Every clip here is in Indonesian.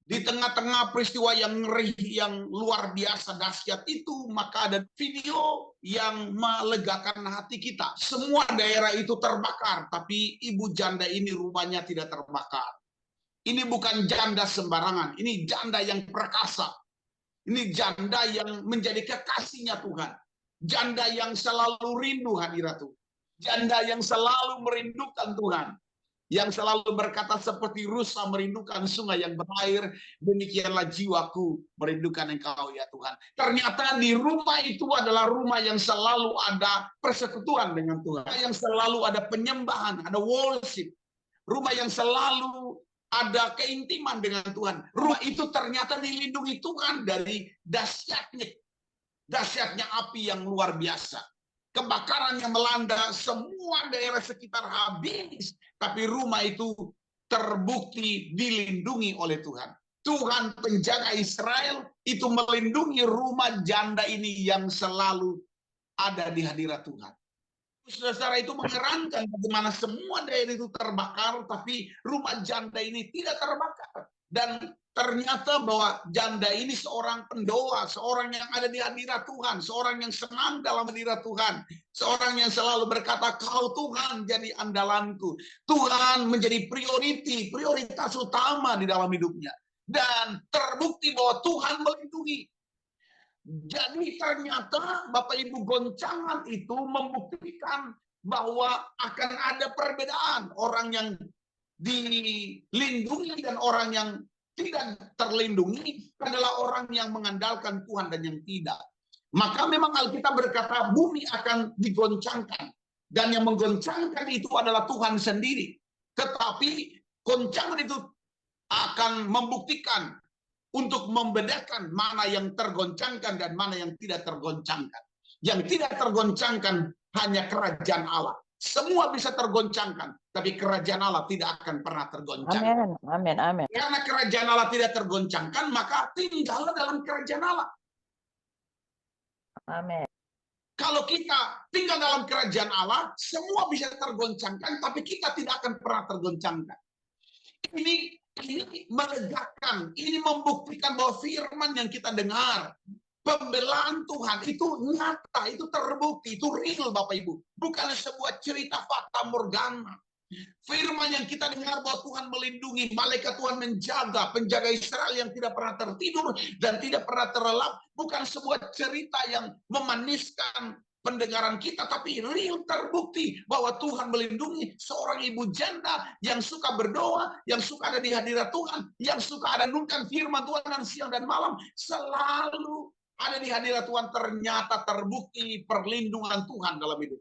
Di tengah-tengah peristiwa yang ngeri, yang luar biasa dahsyat itu, maka ada video yang melegakan hati kita. Semua daerah itu terbakar, tapi ibu janda ini rumahnya tidak terbakar. Ini bukan janda sembarangan, ini janda yang perkasa. Ini janda yang menjadi kekasihnya Tuhan. Janda yang selalu rindu hadirat Tuhan. Janda yang selalu merindukan Tuhan. Yang selalu berkata seperti rusa merindukan sungai yang berair, demikianlah jiwaku merindukan Engkau ya Tuhan. Ternyata di rumah itu adalah rumah yang selalu ada persekutuan dengan Tuhan, yang selalu ada penyembahan, ada worship, rumah yang selalu ada keintiman dengan Tuhan. Rumah itu ternyata dilindungi Tuhan dari dahsyatnya api yang luar biasa. Kebakaran yang melanda semua daerah sekitar habis, tapi rumah itu terbukti dilindungi oleh Tuhan. Tuhan penjaga Israel itu melindungi rumah janda ini yang selalu ada di hadirat Tuhan. Saudara, itu mengherankan bagaimana semua daerah itu terbakar, tapi rumah janda ini tidak terbakar. Dan ternyata bahwa janda ini seorang pendoa, seorang yang ada di hadirat Tuhan, seorang yang senang dalam hadirat Tuhan, seorang yang selalu berkata, Kau Tuhan jadi andalanku. Tuhan menjadi prioritas utama di dalam hidupnya. Dan terbukti bahwa Tuhan melindungi. Jadi ternyata Bapak Ibu, goncangan itu membuktikan bahwa akan ada perbedaan orang yang dilindungi dan orang yang tidak terlindungi adalah orang yang mengandalkan Tuhan dan yang tidak. Maka memang Alkitab berkata bumi akan digoncangkan dan yang menggoncangkan itu adalah Tuhan sendiri. Tetapi goncangan itu akan membuktikan untuk membedakan mana yang tergoncangkan dan mana yang tidak tergoncangkan. Yang tidak tergoncangkan hanya kerajaan Allah. Semua bisa tergoncangkan, tapi kerajaan Allah tidak akan pernah tergoncangkan. Amin, amin, amin. Karena kerajaan Allah tidak tergoncangkan, maka tinggallah dalam kerajaan Allah. Amin. Kalau kita tinggal dalam kerajaan Allah, semua bisa tergoncangkan, tapi kita tidak akan pernah tergoncangkan. Ini melegakan, ini membuktikan bahwa firman yang kita dengar, pembelaan Tuhan itu nyata, itu terbukti, itu real Bapak Ibu. Bukan sebuah cerita fata morgana. Firman yang kita dengar bahwa Tuhan melindungi, malaikat Tuhan menjaga, penjaga Israel yang tidak pernah tertidur dan tidak pernah terlelap. Bukan sebuah cerita yang memaniskan pendengaran kita, tapi real terbukti bahwa Tuhan melindungi seorang ibu janda yang suka berdoa, yang suka ada di hadirat Tuhan, yang suka ada renungkan firman Tuhan dan siang dan malam, selalu ada di hadirat Tuhan. Ternyata terbukti perlindungan Tuhan dalam hidup.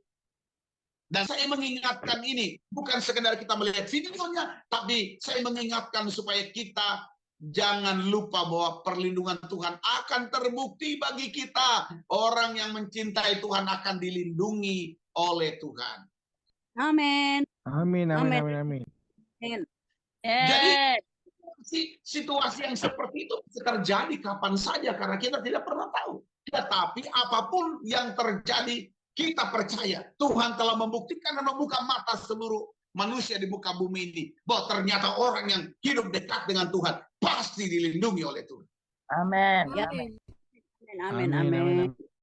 Dan saya mengingatkan ini, bukan sekedar kita melihat videonya, tapi saya mengingatkan supaya kita jangan lupa bahwa perlindungan Tuhan akan terbukti bagi kita. Orang yang mencintai Tuhan akan dilindungi oleh Tuhan. Amin. Amin, amin, amin, amin. Jadi situasi yang seperti itu bisa terjadi kapan saja karena kita tidak pernah tahu. Tetapi apapun yang terjadi, kita percaya Tuhan telah membuktikan dan membuka mata seluruh manusia di muka bumi ini bahwa ternyata orang yang hidup dekat dengan Tuhan pasti dilindungi oleh Tuhan. Amin. Amin. Amin. Amin, amin, Amin. amin.